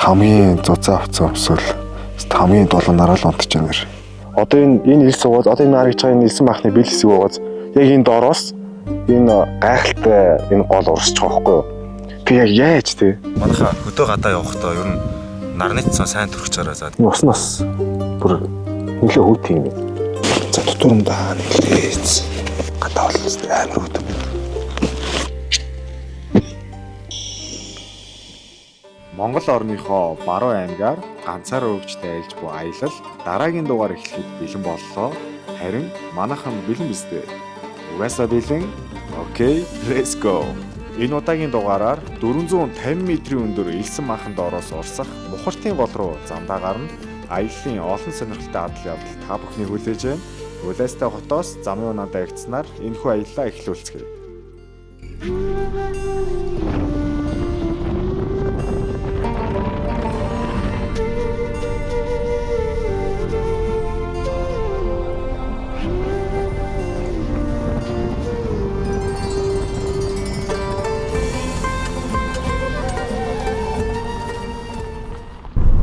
хамгийн зузаан авцсан өмсөл хамгийн дулуунаараа л унтж байгаа нэр. Одоо энэ илс уугаад одоо энэ харагдж байгаа энэ илсэн махны бэл хэсэг уугаад яг энэ доороос энэ гайхалтай энэ гол урсч байгаа байхгүй юу? Тэг яг яаж те? Манайха хөдөө гадаа явахдаа ер нь нарны цан сайн төрөх чараа заа. Уснаас бүр нөлөө хүйт юм. За тутурамдаа нэлээц. Гадаа бол амар хүйт. Монгол орныхоо баруун аймгаар ганцаараа өвчтэй айлж буй аялал дараагийн дугаар эхлэхэд бэлэн боллоо. Харин манайхан бэлэн биз дээ. Угаасаа бэлэн. Окей, let's go. Энэ удаагийн дугаараар 450 метрийн өндөр элсэн маханд ороос урсах Мухартын гол руу замдаа гарна. Аяллаа олон сонирхолтой адал явдал та бүхнийг хүлээж байна. Улаастай хотоос замын унаа дагцсанаар энэхүү аяллаа эхлүүлцгээе.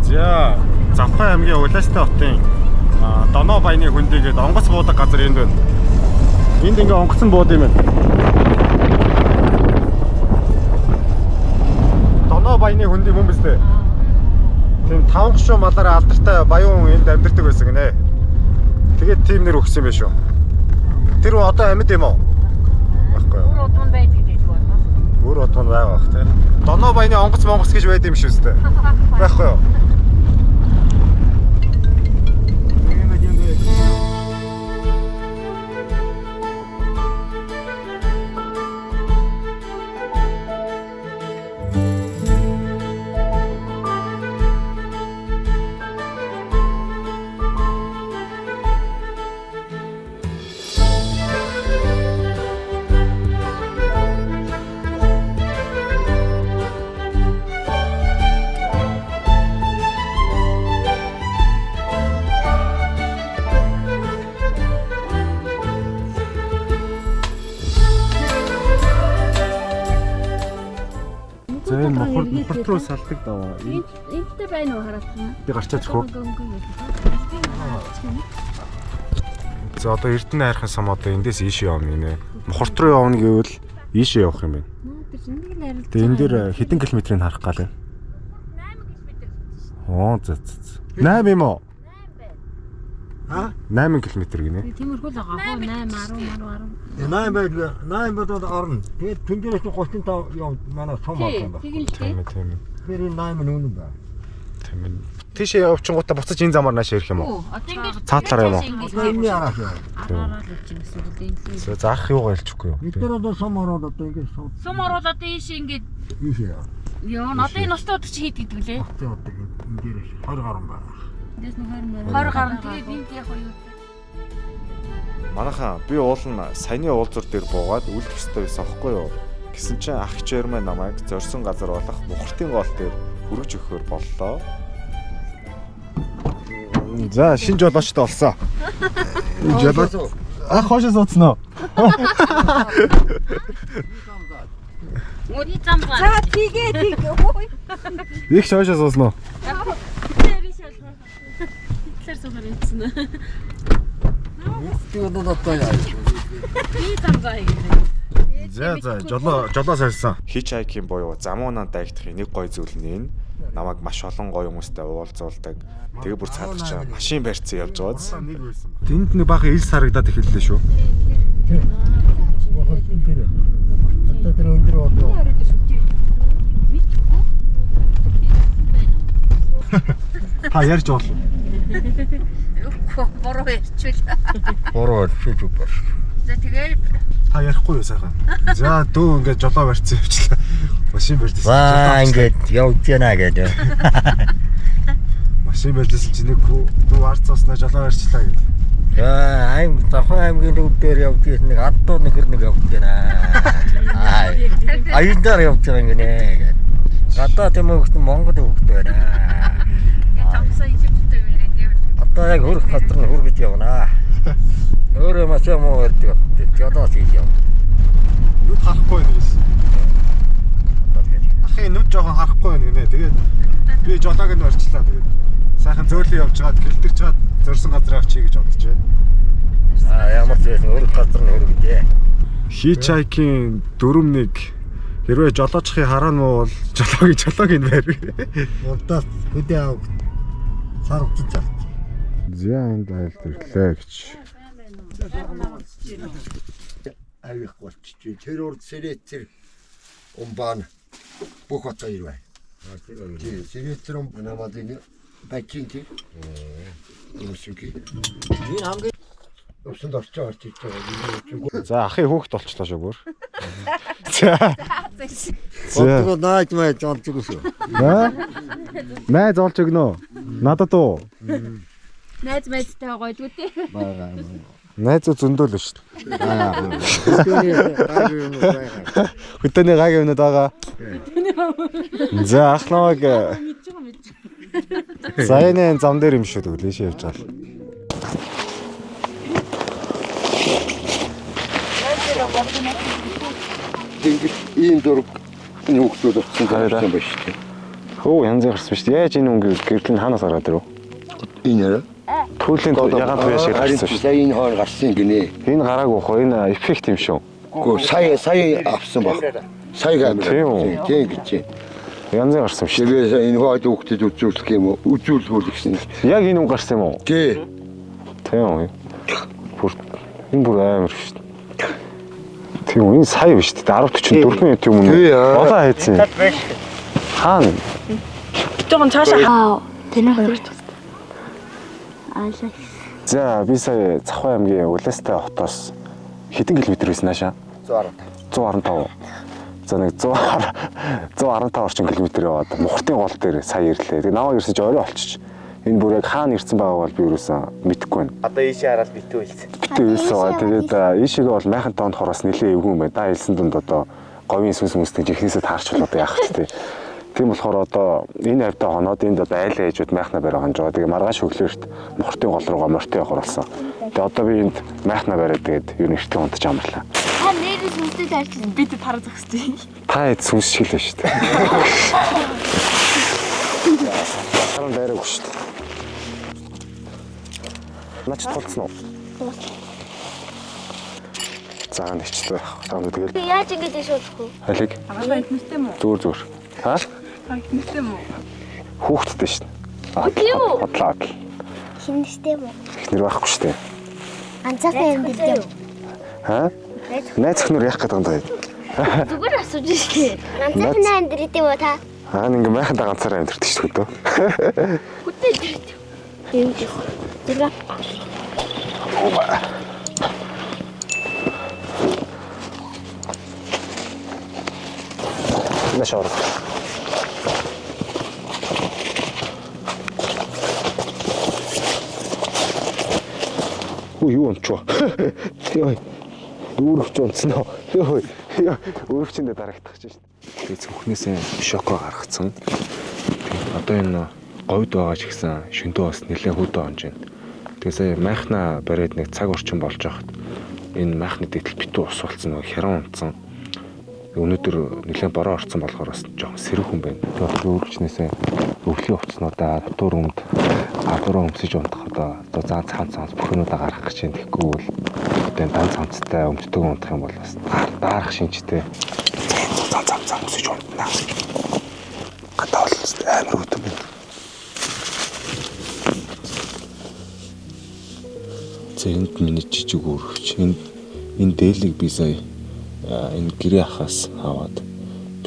За, Завхай аймгийн Улаастай хотын Доноо баяны хөндийгээд онгоц буудаг газар энд байна. Энд ингээ онгоцон бууд юм байна. Доноо баяны хөндөй юм биз дээ. Тийм 5 гушуу малаараа алдартай баян хүн энд амьдардаг байсан гинэ. Тэгээд тийм нэр өгсөн байх шүү. Тэр одоо амьд юм уу? Баггүй. Өөр удман байдаг гэж байна. Өөр удман байгаа бах тий. Доноо баяны онгоц монгоц гэж байд юм шүү дээ. Байхгүй юу? За энэ мохорт руу салдаг даа. Эндтэй байна уу хараад байна. Би гарчаад ирэх үү? За одоо Эрдэнэ хайрхан сам одоо эндээс ийшээ явна гинэ. Мохорт руу явна гэвэл ийшээ явах юм байна. Тэгээ энэ дээр хэдэн километрийг харах гал юм? 8 км. Оо за. 8 юм уу? 8 км гинэ. Тиймэрхүү л байгаа хөө 8 10 10 8 байл 8 бодоод орно. Тэгээд тэнцээс 35 яв манай сум болсон байна. Тийм. Тэр 8 нүн байна. Тийм. Тийшээ явчихгуудаа буцаж энэ замаар нааш ирэх юм уу? Одоо ингээд Цаатлаараа юм уу? Энэний араас. араараа л үгүй гэсэн үг юм. Заах юугаа хэлчихгүй юу? Эдгээр одоо сум ороод одоо ингээд Сум ороод одоо ийш ингээд ийшээ. ёо одоо энэ устдууд чи хэд гэдэг вүлээ? Одоо энэ дээр 20 гаруй байна. Дэс нэг 20 гаруй тэгээд энд яг юу? Манайхаа би уул нь саяны уулзуур дээр буугаад үлдэх ёстой байсан аахгүй юу? Гэсэн чинь ах чээр маань намайг зорьсон газар болох Мухартын гол дээр хүргэж өгөхөөр боллоо. За шинэ жолоочтой болсон. Жолооч ах хоошоо суудсан уу? Мөний зам гоо. За тэгээ ой. Их хоошоо суусан уу? Тэрлэр суугаар ийцэн. Тэгээд одоо яа. Би зам гоо ингэ. За жолоо сольсон. Хич хайкийн буюу замуунаа дайгдах нэг гой зүйл нь энэ. Намайг маш олон гоё хүмүүстэй уулзуулдаг. Тэгээ бүр цаадах чаа машин барьцсан явж байгааз. Тэнд нэг баахан ил сарагдаад эхэллээ шүү. Одоо тэр өндөр болоо. Та ярьж бол. Бороо ярьчвал. Бороо шүүж баг. За тэгээд Та ярихгүй юу сайхан? За дөө ингээд жолоо барьцсан явчлаа. Машин барьдсан. Ваа ингээд явж яана гэдэг. Машин барьдсан чи нэг дөө арцууснаа жолоо барьчлаа гэдэг. За Завхай аймгийн төв дээр явж ирсэн нэг ардуу нөхөр нэг явж байна. Аюулдаар явж байгаа юм гинэ. Гадаа тийм хөлт Монгол хөлт байна. тамсаа ихэвчтэй байдаг. Одоо яг хөрөх газар нь хөргөж явна. Өөрөө маш юм уу ярьдаг. Жолоос хийж яв. Юу харахгүй нэгээс. ахын нүд жоохон харахгүй байна гинэ. Тэгээд би жолоог нь орчлаа тэгээд. Сайхан зөөлөн явж чаад гэлтэрч чаад зорсон газар авчий гэж бодож байна. Ямар зэйсэн өөр газар нь хөрөг дээ. Хичайкийн 4-1 хэрвээ жолоочхыг хараа нь бол жолоог нь байр. Урдаас хөдөө авах сарвч чад. Зяанд айлтрлээ гэж. Авих болчих. Тэр урд сэрэтэр умбан бүх хата ирвэ. Тий, сэрэтэр намад энэ бачинти. Өсөг. Энэ хамгийн өсөнд орчоо орж иж байгаа. За ахын хүүхэд болчлоо шүү бүр. За. Бодгоо нааж маа жолж өгсөн. Найз олж өгнө. Надад уу. Найз мэдтэй гоё дүү тий. Бага. Найз зөндөөл шүү дээ. Аа. Хөтөний гаг юмнууд байгаа. За ах намайг Заяны зам дээр юм шүү дээ лээш явж байгаа. Ийм дөрөв нөхдөд болсон байсан ба шүү дээ. Хөө янз гарсан шүү дээ. Яаж энэ өнгө гэрэл нь хаанаас гараад ирв? Энэ Түүлийн ягаан туяа шиг гарсан шүү дээ. сая энэ хоор гарсан гинэ. Энэ гараагүй хоо энэ эффект юм шүү. Гөө сая авсан баг. Сая гамир. Тийм гэж. Янз гарсан шүү. Тэгээ энэ хойд хүүхдэд үзүүлэх юм уу? Үзүүлэх гэсэн. Яг энэ өнгө гарсан юм уу? Тий. Тийм. Энэ бүр амар шүү дээ. Тийм энэ сая биш дээ 10-44 минут юм уу? Болоо хайцсан. Хаана? Жогон цаашаа. Тэнэ. За би сая Цахвай аймгийн Улаастай хотоос хэдэн километр байсан наашаа? 115. За нэг 115 орчим километр яваад Мухартын гол дээр сая ирлээ. Тэгээ наваа ирсэн чи орой болчих. Энэ бүр яг хаана ирсэн байгааг бол би юусэн мэдэхгүй байна. Одоо ийшээ хараад битүү хэлсэн. Битүү хэлсэн. Тэгээд ийшээгээ бол майхан тоонд хороос нэлээ эвгүй юм байна. Да хэлсэн дунд одоо говийн сүнс мүстэй жихнээсээ таарч бол одоо яах вэ? Тийм болохоор одоо энэ хавьтаа хоноод энд одоо айл ээжүүд майхна бариа хонж байгаа. Тэгээ маргааш өглөөрт Мухартын гол руугаа морьтой явах болсон. Тэгээ одоо би энд майхна бариад тэгээд юу нэртээ унтаж амарлаа. Та нэрээс үнтэй таарч бид тарах зогсчих. Та эд сүнс шилээ шүү дээ. Харин дайраг шүү дээ. Нач толцсон уу? За нэгчтэй байх. Таанд тэгэл. Би яаж ингэж шуудах вэ? Халиг. Агаа ихнэстэй мүү? Зүгээр. Хаа? Ихнэстэй мүү? Хүүхдтэй шүү дээ. Тийм үү? Бодлоо. Хинэстэй мүү? Эхнэр байхгүй шүү дээ. Анцаатай юм дээ. Хаа? Найз эхнэр яах гэдэг юм даа. Зүгээр асууж штэ. Анцаатай амьдрэх юм уу та? Аа ингээ майхандаа ганцаараа амьдэрдэг шүү дээ. Хөтөл дэрт. Тийм дээ. Тэгээ. Нашаар. Юу онцоо. Йой. Дүүрч онцноо. Йой. Өөрчөндөө дарагдах чинь шүү дээ. Тэгээ цүнхнээсээ шоко гаргацсан. Одоо энэ говьд байгаа ч гэсэн шөндөө бас нэлээд хөдөө онж байна. Тэгээ сая майхна бариад нэг цаг орчим болж байхад энэ майхны дэтэл битүү ус болсон нэг хяран унтсан. Өнөөдөр нэлээд бороо орсон болохоор бас жоохон сэрүүхэн байна. Тэгээ өөрчлснээсээ өвлийн хувцснуудаа татвар өмд гадуураа өмсөж унтах одоо зан цаанц бүхнүүдээ гаргах гэж юм. Тэгэхгүй бол одоо дан цамцтай өмддөг унтах юм бол бас даарах шинжтэй зан өмсөж унтна. Гадаа бол амар өвдөн байна. Энд миний жижиг өргөч энэ дээлийг би сая энэ гэрээ ахаас аваад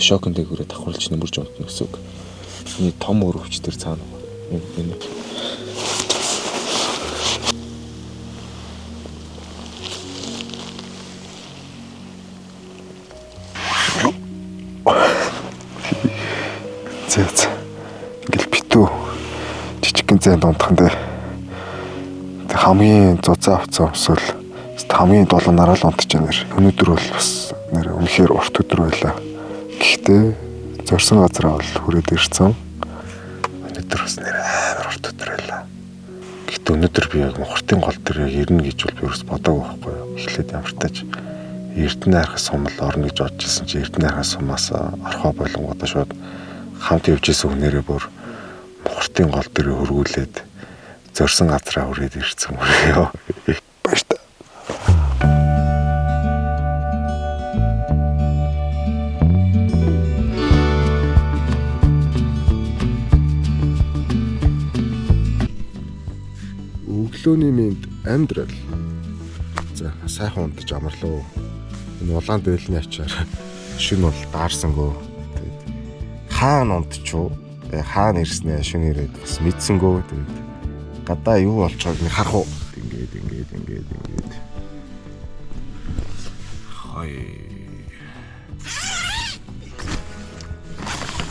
шокон дээгүүрээ давхарлаж нэмэрж унтна гэсэн үг. Миний том өргөч төр цаана байна. Зэц. Ингээл битүү жижигхэн зайд унтхан дээ. Хамгийн зузаан хувцас өмсвөл хамгийн долоо нараа л унтж байгаа нэр. Өнөөдөр бол бас нэр үнэхээр урт өдөр байлаа. Гэхдээ зорсон газараа бол хүрээд ирсэн. Өнөөдөр бас нэр амар урт өдөр байлаа. Гэхдээ өнөөдөр би яг Мухартын гол дээр яг ирнэ гэж бол би ерөөс бодоагүй байхгүй юу. Эхлээд ямар тааж Эрдэнэ хайрхас сум л орно гэж бодож ирсэн чи Эрдэнэ хайрхас сумаас орхоо болонгуудаа шууд хамт явж исэн хүнээрээ бүр мухартын гол дээр хөргүүлээд зорсон газраа хүрээд ирсэн мөрөө. Баяр та. Өглөөний минь амьдрал. За сайхан унтаж амарлуу. Энэ улаан дээлний ачаар шүн бол даарсангүй. Тэгээд хаана унтчихв? Хаана ирснээ шүн ирээд бас мэдсэнгөө. Тэгээд гадаа юу болчихоог нь харах уу? Ингээд. Хай.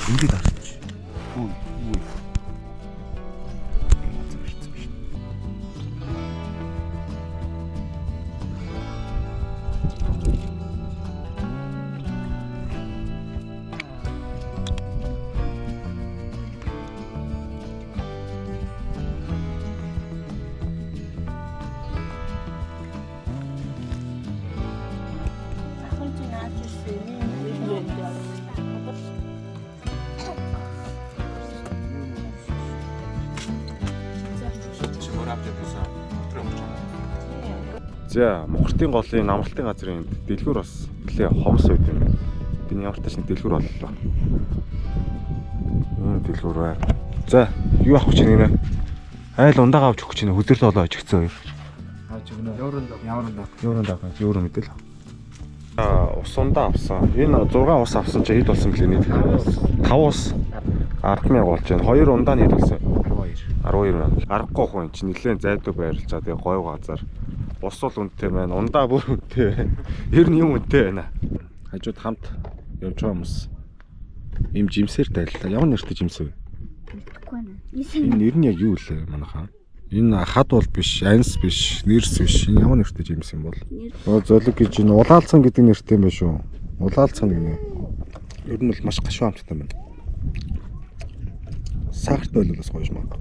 Ингээд арч. Үгүй. За мухартын голын амралтын газрын дэлгүүр бас нэлээ ховс байд юм. Биний ямар тач нэг дэлгүүр боллоо. Дэлгүүр бай. За юу авах гэж нэ? Айл ундаага авч өгч чинь хөдөлт болоо ажигцсан хоёр. Хаач өгнө. Явранд. Евро мэдэл. Ус ундаа авсан. Энэ 6 ус авсан чи хэд болсон блэ нийт? 5 ус 10,000 болж байна. 2 ундаа нийт болсон. 12. Аргагүй хүн чи нэлээд зайдуу байрлаж байгаа. Тэгээ гоё газар. Ус бол үнэтэй байна. Ундаа бүр үнэтэй байна. Ер нь юм үнэтэй байна. Хажууд хамт явж байгаа хүмүүс. Им жимсээр тайллаа. Ямар нэртэй жимс вэ? Энэ нэр нь яг юу вэ манайхаа? Энэ хад бол биш, анс биш, нэрс биш. Энэ ямар нэртэй жимс юм бол? Золиг гэж энэ улаалцсан гэдэг нэртэй юм байна шүү. Улаалцсан гэнэ. Ер нь бол маш гашуун амттай байна. Сахарт бол бас гоёж магадгүй.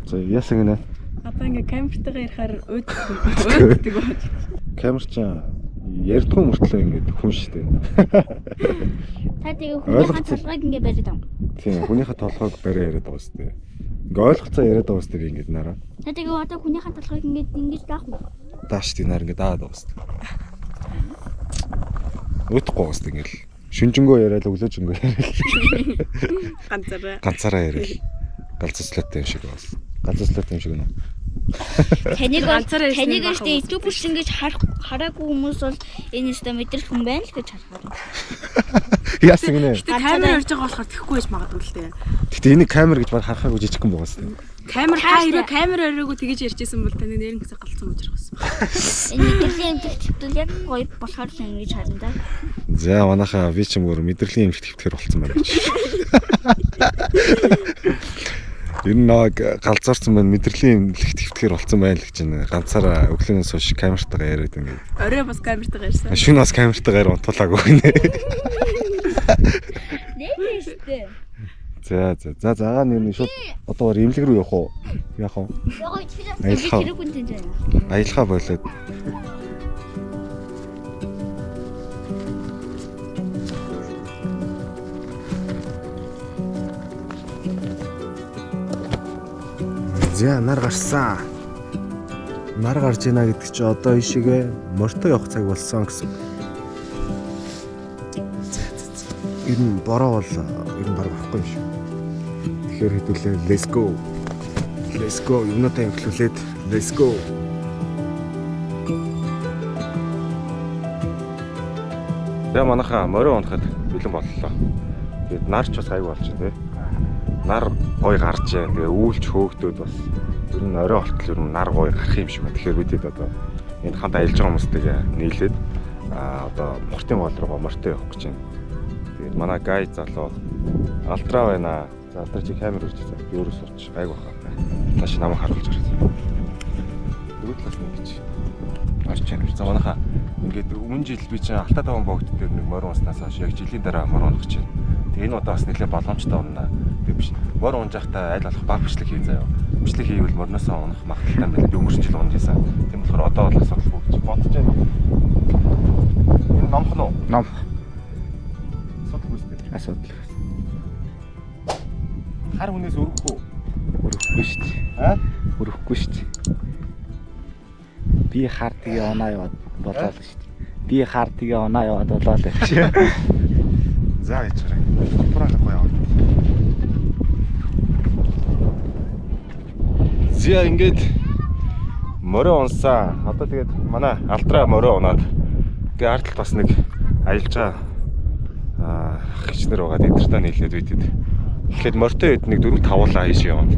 За яасан гинэ? Одоо ингээ камертайгаа ярихаар өөддөг байна. Камер ч ярдгүй мөртлөө ингээд хүн штэй. Та тэгээ хүнийхэн толгойг ингээ бариад байгаа. Тийм, хүнийхээ толгойг бариа яриад байгаа сте. Ингээ ойлголцоо яриад байгаа сте би ингээд нараа. Та тэгээ одоо хүнийхэн толгойг ингээ даах уу? Дааш тийм нар ингээд даад байгаа сте. Өөдөхгүй байгаа сте ингээл шүнжэнгөө яриад өглөөжөнгөө яриад. Ганцаараа яриад. Галзууслаатай юм шиг байна. Галзууслаатай юм шиг нэ. Таныг штэ ютуберс ингэж хараагүй хүмүүс бол энэ өстө мэдрэх хүн байна л гэж харахаар. Яасан гинэ. Камер орж байгаа болохоор тэхгүй байж магадгүй л дээ. Гэтэ энийг камер гэж баг харахаагүй жижиг хүн байгаа сте. Камер камер оройгоо тэгэж ярьжсэн бол таны нэрэн гэсэн галцсан гэж байсан. Энэ мэдрэлийн эмгэгчдүүл яг гоё болохоор л ингэж харна да. За манайхаа би ч юм уу мэдрэлийн эмгэгчдэр болсон байна гэж. Энэ нэг галзуурсан байна мэдрэлийн эмгэгчдэр болсон байна л гэж байна. Ганцаараа өглөөнөөс хойш камертайгаа яриад ингээд. Орой бас камертайгаа ярьсан. Шөнө бас камертайгаар унтуулаагүй нэ. Нэ штэ. За нэр нь шууд одоо имлэг рүү явах уу? Яах вэ? Аялахаа болоод. За нар гарсан. Нар гарч ийна гэдэг чи одоо ишигээ морьтой явах цаг болсон гэсэн. Ер нь бороо бол ер нь баг авахгүй юм шиг. Тэгэхээр хэдүүлээ let's go. Let's go. Юмнуудаа инхлүүлээд let's go. Тэгээ манайхаа морио унахад бэлэн боллоо. Тэгээд нар ч бас аяг болж байна тий. Нар гой гарч जैन. Тэгээ үүлч хөөгдөөд бас ер нь орой болтол ер нь нар гой гарах юм шиг байна. Тэгэхээр бидэд одоо энд хамт аялж байгаа хүмүүстэйгээ нийлээд одоо мортын гол руу морьтой явах гэж байна. Тэгээд манай гай залуу алтраа байна. За алтраа чи камер үрж за өөрөөс сууч айг баха. Тааш намайг харуулж гарах. Дөрөвдлээс нэг гэж орч яана. За манайхаа ингээд өмнө жил би чинь Алтаа таван богд дээр нэг морин уснаас хойш яг жилийн дараа морин унах гэж байна. Тэгээ энэ удаа бас нэлээд боломжтой унаа. Тэгээ биш морин унж байхдаа аль болох баг бичлэг хий заяа. Бичлэг хийвэл мориноосоо унах магадлалтай байна. Би өнгөрсөн жил унаж байсан. Тийм болохоор одоо бол асуудалгүй гэж бодож байна. номхон уу? Ном. Асуудалгүй шүү дээ. Асуудал. Хар хүнээс өрөх үү? Өрөхгүй шүү дээ. Аа? Өрөхгүй шүү дээ. Би хартыг оноо яваад болоо л шүү дээ. Би хартыг оноо яваад болоо л гэж. За гэж хараа. Пураа гоё яваа. Зя ингээд морио унсаа. Одоо тэгээд манай алтраа морио унаад тэгээд ард талд бас нэг аялж байгаа хичнэр байгаа. Эдэртаа нийлээд үйдэд. Эхлээд морьтой хэд нэг 4-5 уулаа хийш явна.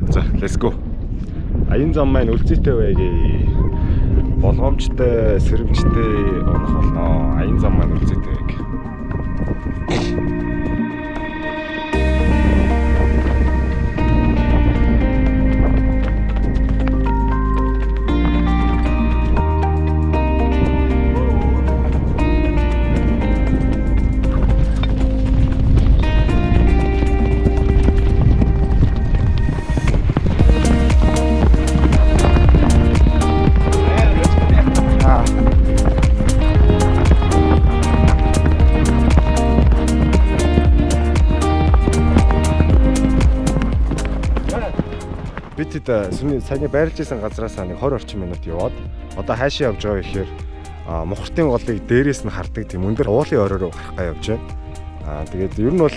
За, let's go. Аян зам маань үлзийтэй байгээ. Болгоомжтой, сэрэмжтэй унах болно. Аян зам маань үлзийтэй байг. Саяны байрлаж исэн газраас нэг 20 орчим минут яваад одоо хаашаа явж байгаа гэхээр мухартын голыг дээрээс нь хардаг тийм өндөр уулын орой руу гарахгаа явж байна. Тэгээд ер нь бол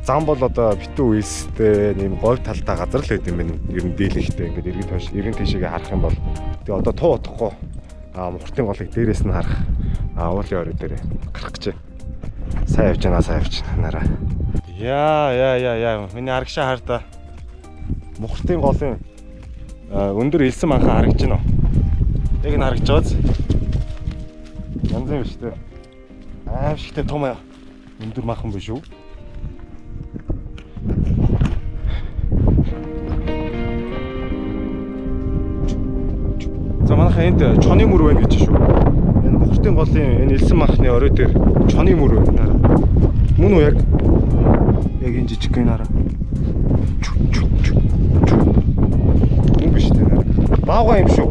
зам бол одоо битүү үйлстэй нэм говь талдаа газар л байт юм байна. Ер нь дийлэхтэй ингээд эргэн тийшээгээ харах юм бол тэгээд одоо туу утахгүй мухартын голыг дээрээс нь харах уулын орой дээр гарах гэж. Сайн явж байна нараа. Яа. Миний арагшаа хартаа. Мухартын голын өндөр элсэн манхан харагдаж байна уу? Яг нь харагдаж байгааз. Янз юм шүү дээ. Аимшигтэй том өндөр манхан биш үү? За манайхаа энд чоны мөр байна гэж шүү. Энэ мухартын голын энэ элсэн манхны орой дээр чоны мөр байна. Мөн үү яг? Яг энэ жижиг гин хараа. Баага юм шүү.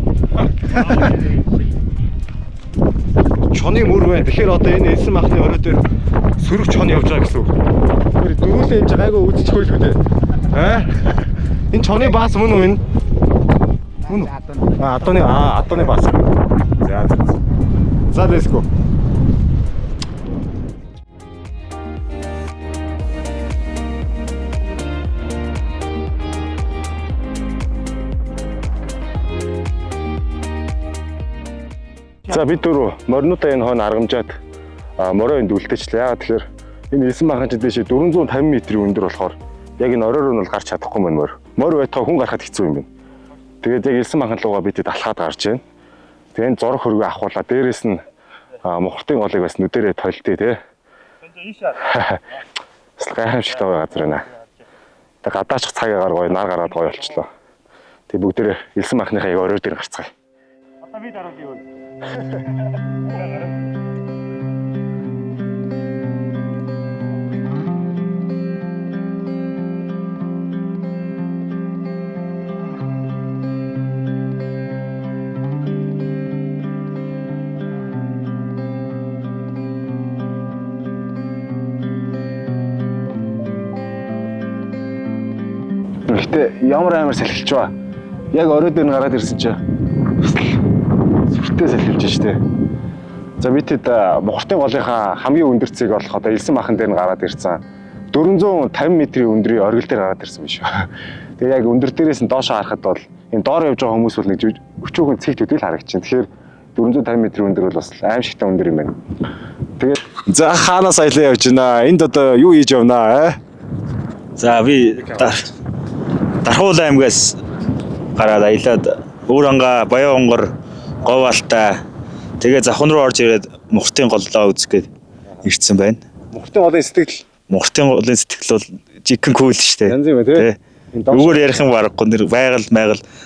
Чоны мөр байна. Тэгэхээр одоо энэ элсэн махны орой дээр сөрөг чон явж байгаа гэсэн үг. Тэр дөрүүлээ энэ гайгүй үзчихгүй л үү дээ. Энэ чоны баас мөн үү энэ? Мөн үү? Адууны баас. За let's go. За бид дөрөв моринуудаа энэ хойно аргамжаад морио энд үлдээчлээ. Яагаад тэгэхээр энэ элсэн махын дэше 450 м-ийн өндөр болохоор яг энэ оройр нь бол гарч чадахгүй мэн морь байтаа хүн гарахад хэцүү юм байна. Тэгээд яг элсэн махын лугаа бид алхаад гарч байна. Тэгээд энэ зорох хөргөө авахуулаа. Дээрээс нь мухартын голыг бас нүдэрээ толтё те. Гайхамшигтай газар байна. Тэгээд гадаач цагаагаар гоё нар гараад гоё болчлоо. Тэгээд бүгдээрээ элсэн махныхаа яг оройр дээр гарцгаая. Одоо бид дараал юу вэ? Гэхдээ ямар амар салхилч ба. Яг орой дээр нь гараад ирсэн чинь сүртэй салхилж штэ. За битэд мухартын голынхаа хамгийн өндөр цэг болох одоо элсэн махан дээр нь гараад ирсэн. 450 м-ийн өндрийн оргил дээр гараад ирсэн биш үү. Тэгээ яг өндөр дээрээс нь доошоо харахад бол энэ доор явж байгаа хүмүүс бол нэг өчүүхэн цэг төдийл харагдчихээн. Тэгэхээр 450 м өндөр бол бас аимшигтай өндөр юм байна. Тэгээд за хаанаас аялаа явж байна? Энд одоо юу хийж явнаа? За би Дархуул аймгаас гараад аялаад Өөранга, Баян-Онгор, Говьалтай тэгээ Завхан руу орж ирээд Мухартын голлоо үзэх гээд ирсэн байна. Мухартын голын сэтгэл бол жигэн кул шүү дээ. Янз юм тий. Зүгээр ярих юм барахгүй нэр байгаль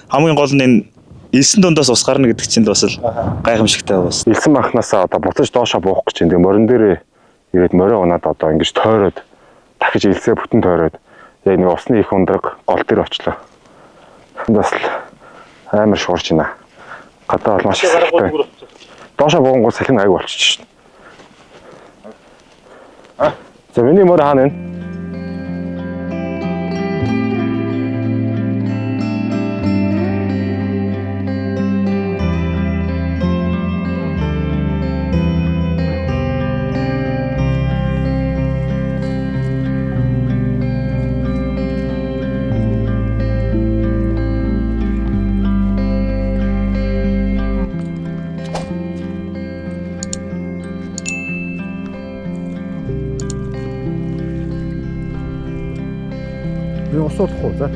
хамгийн гол нь энэ элсэн дундаас ус гарна гэдэг чинь бас л гайхамшигтай бас. Элсэн махнаасаа одоо буцаж доошоо буух гэж энэ морин дээрээ ирээд морио унаад одоо ингэж тойроод дахиж элсээ бүтэн тойроод яг нэг усны их ундраг гол дээр очлоо. Бас л амар шуурч байна. Гадаа бол маш их. Доошоо буунгууд салхин аяг болчих шин. За миний мөр хаана вэ? Би ус уухгүй за.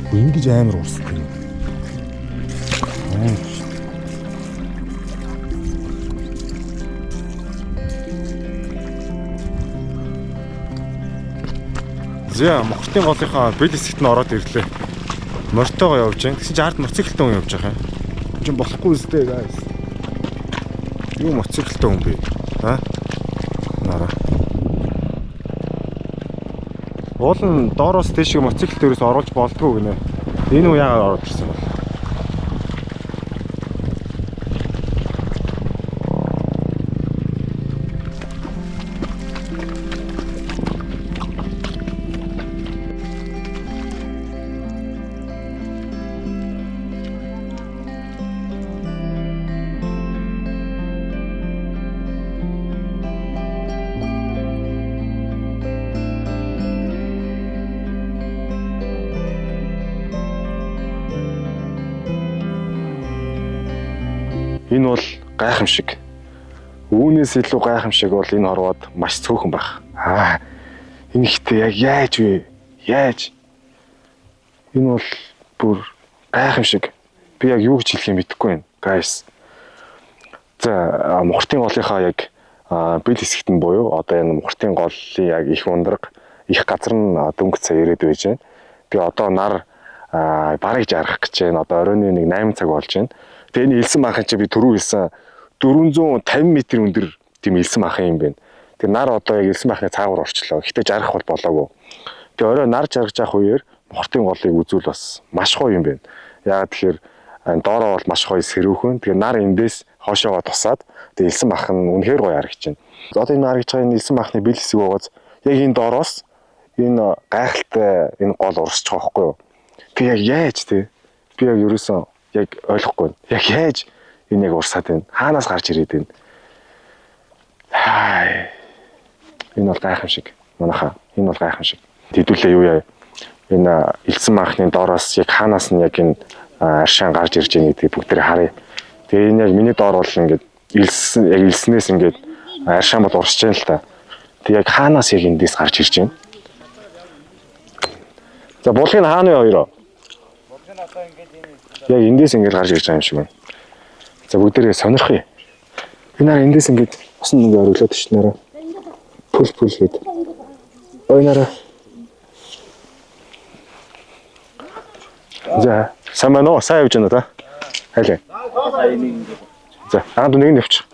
Ингэж амар урсдаг юм. За мохтын голынхаа бэл хэсэгт нь ороод ирлээ. Мортойгоо явж гин. Тэгсэн чинь ард моциклтай хүн явж байгаа юм. Чин болохгүй үстэй guys. Юу моциклтай хүн бэ? Аа? Нара. Уул нь доороос тийш моцикл дээрээс оруулж болдгоо гинэ. Энэ хүн яагаад ороод ирсэн бэ? Энэ бол гайхамшиг. Үүнээс илүү гайхамшиг бол энэ хорвоод маш цөөхөн байх. Энэ ихтэй яг яаж вэ? Яаж? Энэ бол бүр гайхамшиг. Би яг юу гэж хэлэх юм мэдэхгүй байна, guys. За мохтын голынхаа яг бэл хэсэгт нь буюу одоо энэ мохтын голын яг их ундраг их газар нь дөнгөж цаа ирээд байж байна. Би одоо нар барыг жаргах гэж байна. Одоо оройн нэг 8 цаг болж байна. Тэгээ энэ элсэн махын чи би түрүү хэлсэн 450 м өндөр тийм элсэн махын юм байна. Тэгээ нар одоо яг элсэн махны цаагаар орчлоо. Гэтэ жаргах бол болоогүй. Тэгээ орой нар жаргаж явах үеэр мохтын голыг үзүүл бас маш гоё юм байна. Яагаад тэгэхээр доороо бол маш гоё сэрүүхэн. Тэгээ нар эндээс хоошоогоо тусаад тэгээ элсэн мах нь үнэхээр гоё харагдаж байна. Одоо энэ харагдж байгаа энэ элсэн махны бэл хэсэг байгаас яг энэ доороос энэ гайхалтай энэ гол урсчих واخгүй юу. Тэгээ яг яаж те би яг ерөөсөн яг ойлгохгүй. Яг яаж энэ яг урсаад байна? Хаанаас гарч ирээд байна? Энэ бол гайхамшиг. Манайхаа энэ бол гайхамшиг. Хэдүүлээ юу яа. Энэ элсэн махны доороос яг хаанаас нь яг энэ аршаан гарч ирж байгаа гэдгийг бүгдээ харъя. Тэгээ энэ яг миний доор бол ингээд элснээс ингээд аршаан бол урсж байна л та. Тэг яг хаанаас яг эндээс гарч ирж байна? За булгын хааны хоёроо. Булгын одоо ингээд яг эндээс ингээд гарч ирж байгаа юм шиг байна. За бүгдээрээ сонирхъя. Би нараа эндээс ингээд усан ингээ ориглоод ш нараа. Пүл гээд. Ой нараа. За самано сайн явж байна та. Хайлаа. За аа нэг нь явчих.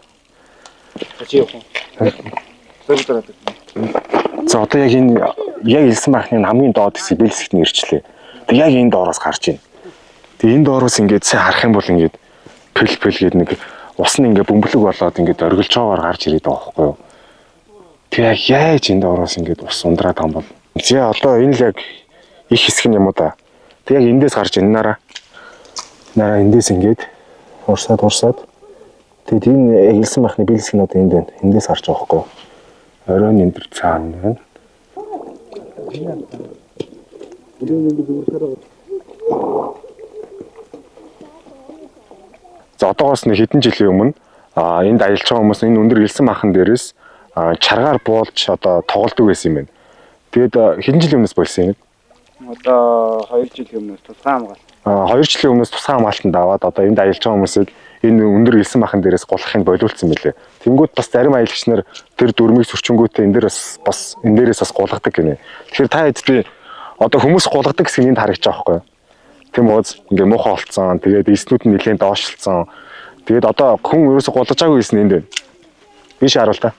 За одоо яг энэ яг элсэн махны хамгийн доод хэсэг бэл хэсэгт нь ирчлээ. Тэг яг энэ доороос гарч ийн. Тэг энэ доороос ингээд сайн харах юм бол ингээд пэл гээд нэг ус нь ингээд бөмбөлөг болоод ингээд оргилж байгаагаар гарч ирээд байгаа байхгүй юу. Тэг яг яаж энэ доороос ингээд ус ундраад байгаа юм бол. За одоо энэ л яг их хэсэг юм уу да. Тэг яг эндээс гарч ийн нараа. Нараа эндээс ингээд урсаад. Тэгэд энэ яг элсэн махны бэл хэсэг нь одоо энд байна. Эндээс гарч байгаа байхгүй юу. Оройн энэ төр цаана байна. За одоогоос нэг хэдэн жилийн өмнө энд аялж байгаа хүмүүс энэ өндөр элсэн махан дээрээс чаргаар буулж одоо тоглодог байсан юм байна. Тэгээд хэдэн жилийн өмнөөс болсон юм? Одоо 2 жилийн өмнөөс тусгай хамгаалалт. 2 жилийн өмнөөс тусгай хамгаалтанд аваад одоо энд аялж байгаа хүмүүсийг энэ өндөр элсэн махан дээрээс голохыг болиулсан мөлий. Тэнгүүд бас зарим аялагч нар тэр дүрмийг сүрчингүүтээ энэ дээрээс бас энэ дээрээс бас гулгадаг гинэ. Тэгэхээр та хэд би одоо хүмүүс гулгадаг гэсэн энд харагдаж байгаа байхгүй юу? Тийм үү? Ингээ муухай болцсон. Тэгээд эснүүд нь нэлээд доошлцсон. Тэгээд одоо хүн ерөөсө гулгаж байгаагүй эсн энд байна. Биш харуул та.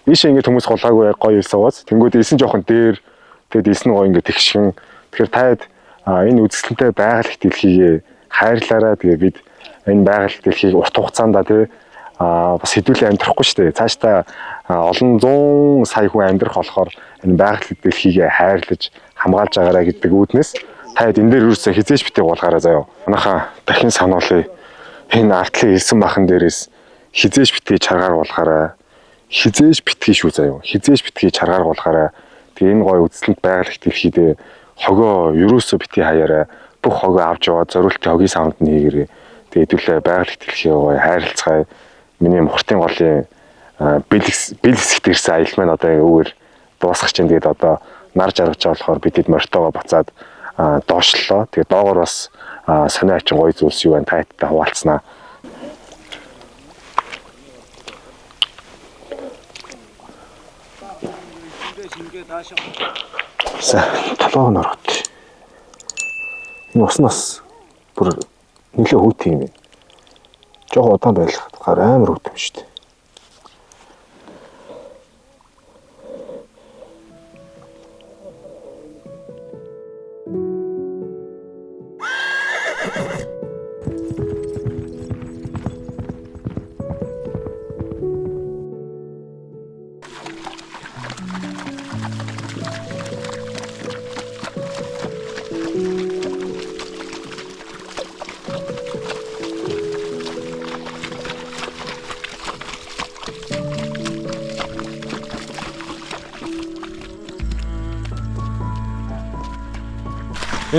Биш ингээ хүмүүс гулгаагүй гоё эсээ ууз. Тэнгүүд эсэн жоохон дээр. Тэгээд эсн гоё ингээ тэгшгэн. Тэгэхээр та хэд энэ үзэсгэлэнтэй байгаль их дэлхийгээ хайрлаарай. Тэгээд бид энэ байгаль дэлхийг урт хугацаанд тий бас хэдүүлээ амьдрахгүй шүү дээ. Цаашдаа олон 100 сая хүн амьдрах болохоор энэ байгаль дэлхийг хайрлаж хамгаалж байгаарай гэдэг үүднээс таад энэ дээр юусэн хизээж битээ уулгаараа заяа. Манайхаа дахин сануулъя. Энэ артлын хэлсэн махан дээрээс хизээж битгий чаргаар уулгаарай. Хизээж битгий шүү заяа. Хизээж битгий чаргаар уулгаарай. Тэгээ энэ гой үзэлтэнд байгаль дэлхийд хогоо ерөөсөө битгий хаяарай. Бүх хогоо авч яваад зориултын хогийн савнд нь хийгэрээ. Тэгээ хэдүүлээ байгаль дэлхий гой хайрлцгаая. Миний мухартын голын бэлгэсэгт ирсэн аялал маань одоо үүгээр дуусгах чинь тэгээд одоо нар жаргаж байгаа болохоор бидэд морьтойгоо буцаад доошлоо. Тэгээд доогоор бас сонио ачин гоё зүйлс юу байна тайттай хуваалцснаа. Толгойг нь оргот. Энэ уснаас бүр нэлээ хүүт юм байна. Жохоо удаан байх гар амар хөт юм шүү дээ.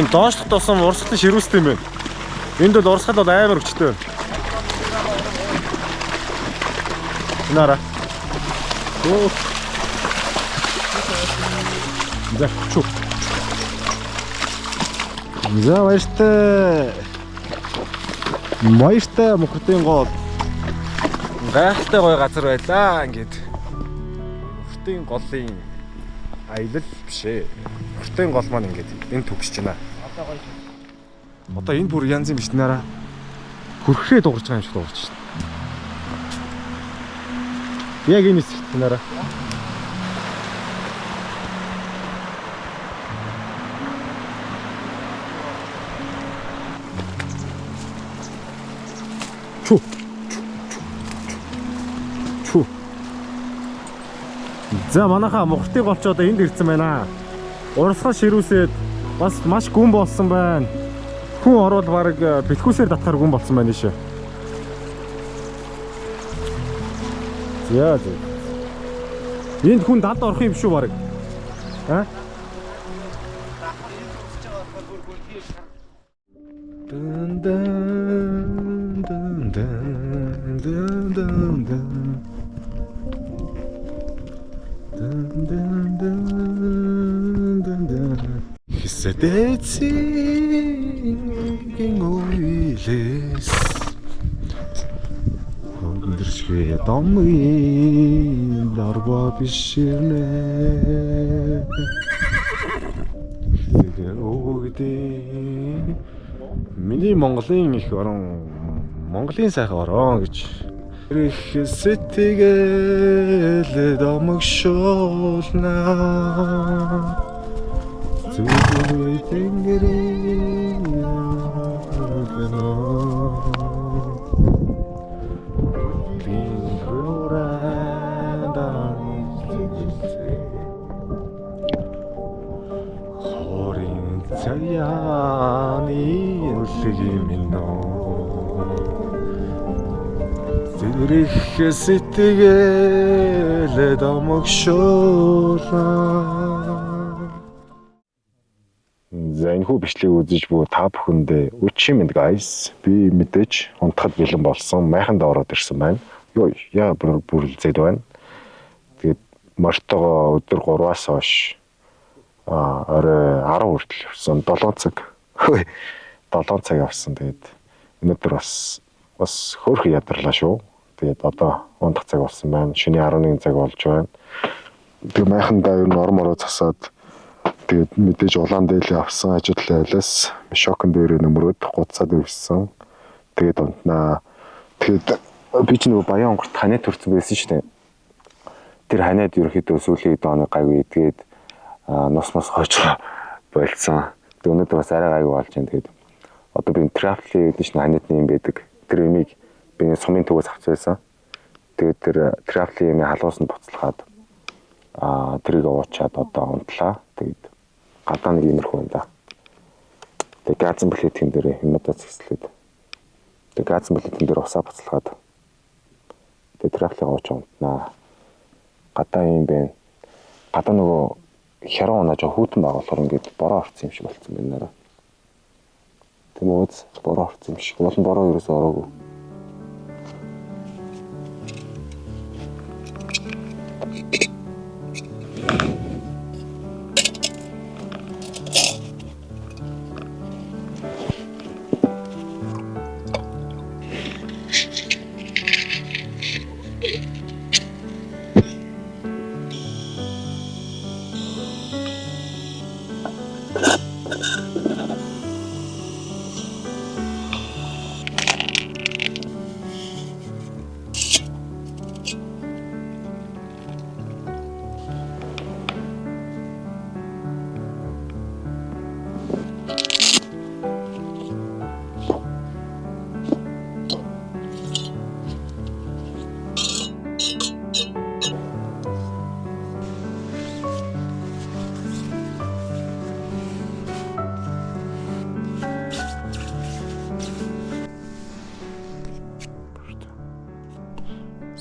Энэ доошлох тусам урсгалын ширүүстэй юм байна. Энд бол урсгал бол амар өчтэй. Нара. Оо. За чуу. За баяртай. Баяртай мөхртийн гол. Гайхалтай гоё газар байлаа ингээд. Мөхртийн голын аялал биш ээ. Мөхртийн гол маань ингээд энэ төгсөж байна. Одоо энэ бүр янз юм биш наараа. Хөрхрээ дуурж байгаа юм шиг дуурж шин. Яг энэ хэсэгт наараа. Чу. За манайхаа мухартыг голч одоо энд ирсэн байна. Урсгал ширүүсээд бас маш гүн болсон байна. Хүн орвол баг бэлхүүсээр татахаар гүн болсон байна шээ. Яа. Энд хүн далд орох юм шүү баг. Аа? Дэн дэн дэн дэн дэн дэн дэн Хисэдэцийн ойлээс өндөршгүй домын дарба биширнэ тэгээ өгдөө миний Монголын их орон Монголын сайхан орон гэж их сэтгэл домогшуулна Зүггүй тэнгэрийн хорин цаяаны үлгимино зэрэг сэтгэл домогшуулна За энэ хүү бичлэгийг үзэж буй та бүхэндээ өчигдөр мэд guys би мэдээж унтахад бэлэн болсон майханд ороод ирсэн байна. Йоо яа бүр зэд байна. Тэгээд мортогоо өдөр 3-аас хойш орой 10 хүртэл явсан 7 цаг. 7 цаг явсан. Тэгээд өнөөдөр бас хөөрхөн ядарлаа шүү. Тэгээд одоо унтах цаг болсон байна. Шөнийн 11 цаг болж байна. Тэгээд майхандаа ер нь ормороо засаад тэгээд мэдээж улаан дээлээ авсан ажил айлаас шокн дээрээ нөмрөөд гуцаад өвсөн. Тэгээд унтнаа. Тэгээд би ч нөгөө баян онгорт ханаа төрсөн байсан шүү дээ. Тэр ханаад ерөөхдөө сүүлийн оны гайгүй тэгээд нос хойч болцсон. Тэгээд өнөөдөр бас арай гайгүй болж байна. Тэгээд одоо би трафли гэдэг чинь ханаадны юм байдаг. Тэр юмыг би сумын төвөөс авчихсан. Тэгээд тэр трафлигийн халуусанд буцалгаад тэрийг уучаад одоо унтлаа. Тэгээд гадаа нэг иймэрхүү юм да. Тэгээд газан плетийн дээр юмудаа зэгслээд. Тэгээд газан плетийн дээр усаа буцалгаад. Тэгээд трафлиг ууч унтнаа. Гадаа юм бэ. Гадаа нөгөө хяран унаа жоо хүүтэн байгаа болохоор ингээд бороо орсон юм шиг болцсон байна нэрэ. Тэмөөд бороо орсон юм шиг. Болон бороо ерөөсөө ороогүй.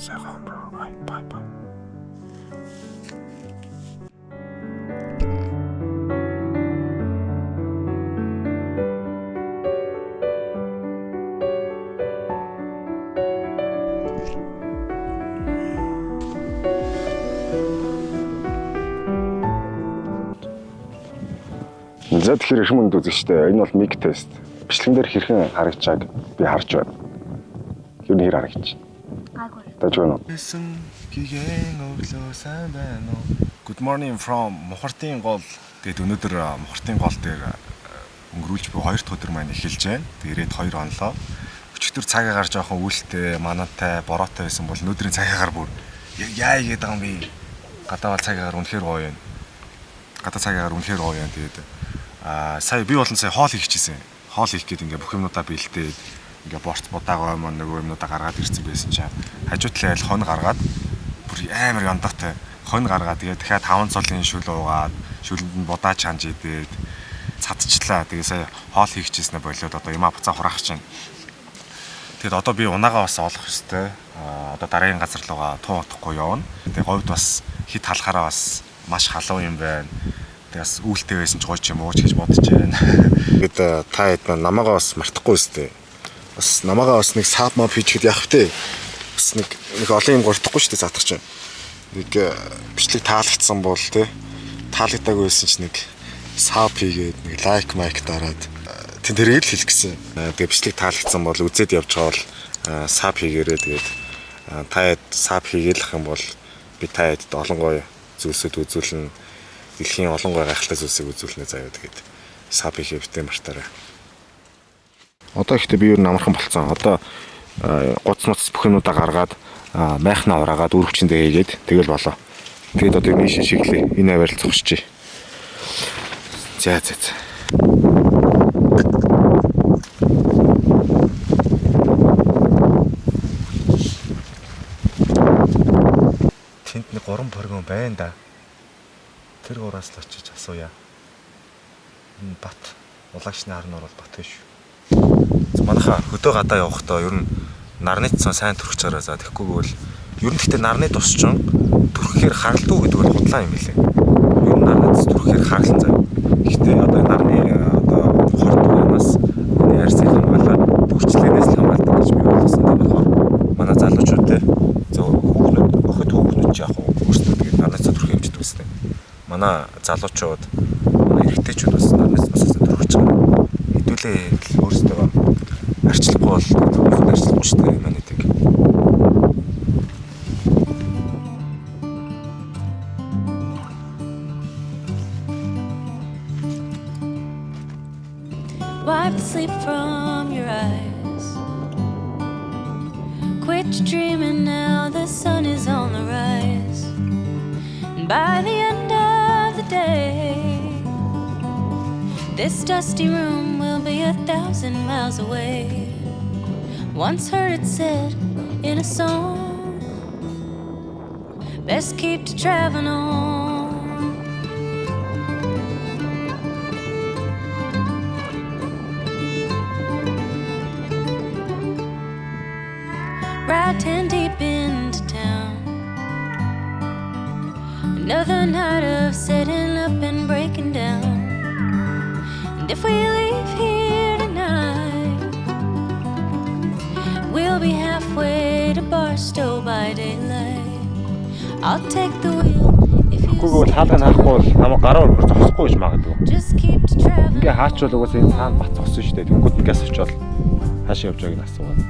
Сайхан бро. Бай. За тэгэхээр их мөнд үзэн штэ. Энэ бол миг тест. Бичлэгэн дээр хэрхэн харагдаж байгааг би харж байна. Юу нэр харагдаж байна? Таж байна уу? Good morning from Мухартын гол. Тэгээд өнөөдөр Мухартын гол дээр өнгөрүүлж буй 2 дахь өдөр маань эхэлж байна. Тэгээд 2 онлоо. Өчигдөр цагаагаар жоохон үйлтэй, манаатай, бороотой байсан бол өнөөдрийн цагаагаар бүр яа игээд байгаа юм би. Гадаа цагаагаар үнэхээр гоё юм. Гадаа цагаагаар үнэхээр гоё юм. Тэгээд сая би болон сая хоол хийчихсэн. Хоол хийх гээд ингээ бүх юмудаа бэлдээд ингээ борц будаага маань нөгөө юмудаа гаргаад ирсэн байсан чинь хажуу талаа аль хон гаргаад бүр амар яндаатай хон гаргаад тэгээд дахиад 5 цолын шүл уугаад шүлэнд нь будаа чанж идээд цадчихлаа. Тэгээд сая хоол хийчихсэн болоод одоо юмаа буцаа хураах чинь. Тэгэд одоо би унаагаа бас олох ёстой. Одоо дараагийн газар руугаа туу утахгүй явна. Тэгээд говьд бас хит халахаараа бас маш халуун юм байна. Тэгээс үүлтэй байсан ч гоё ч юм ууч гэж бодож байна. Тэгэд та хэд намаагаа бас мартахгүй өстэй. Бас намаагаа бас нэг сап мап хийчихэд явах вэ. Бас нэг олон юм гурдахгүй шүү дээ заатах чинь. Нэг бичлэг таалагдсан бол тий. Таалагдаагүй байсан чинь нэг сап хийгээд нэг лайк майк дараад тэн тэрийг л хэлэх гэсэн. Тэгээ бичлэг таалагдсан бол үзээд явж байгаа бол сап хийгээрээ тэгээд та хэд сап хийгээлэх юм бол би та хэд олон гоё зүйлсүүд үзүүлнэ. Дэлхийн олон гой гайхалтай зүйлсийг үзүүлнэ заяа тэгээд сап хийхээ битээ мартаарай. Одоо ихтэй би юу намархан болцсон. Одоо гуц муц бүх юмудаа гаргаад майхнаа ураагаад үрвчэндээ хийгээд тэгэл болоо. Тэгээд одоо мишин шиглээ. Энэ аваар л зогсчихъя. За. Тэнд нэг 3 боргон байна да. Тэр гураас л очиж асууя. Энэ бат улагчны харнаар бол бат биш. Манайха хөдөө гадаа явахдаа ер нь нарны цан сайн төрөх чараа за тэгэхгүй бол ер нь гэхдээ нарны тус ч төрөхээр харалдгүй гэдэг бол худлаа юм билээ. Ер нь нарны тус төрөхээр харалсан зав. Гэхдээ одоо нарны одоо хордгоноос ярьсан хамгаалаад төрчлэнээс л хамгаалдаг гэж би бодсон. Тэгэхээр манай залуучууд те зөв хүүхнүүд ч яг өөрсдөө тэгээд нарны цан төрөх явж иддэг гэсэн. Манай залуучууд манай эрэгтэйчүүд бас нарны цаас төрөх чараа хэдүүлээ өөрсдөө арчлахгүй бол зөвхөн арчлахгүй шүү дээ манайдаг. Wipe the sleep from your eyes. Quit dreaming now, the sun is on the rise. And by the end of the day, this dusty room will be 1,000 miles away. Once heard it said in a song, Let's keep to traveling on. Ride 10 deep into town. Another night of setting up and breaking down. And if we leave here tonight, we'll be halfway to Barstow by daylight. I'll take the wheel if you Гүгүүл хаалгыг харахгүй бол намайг гараар хөр зогсохгүй гэж магадгүй. just keep to traveling. Ингээ хаач бол угаасаа энэ цаана бат зогсон шүү дээ. Тэнгүүд ингээс очивол хаашаа явж байгааг нь асуугаад.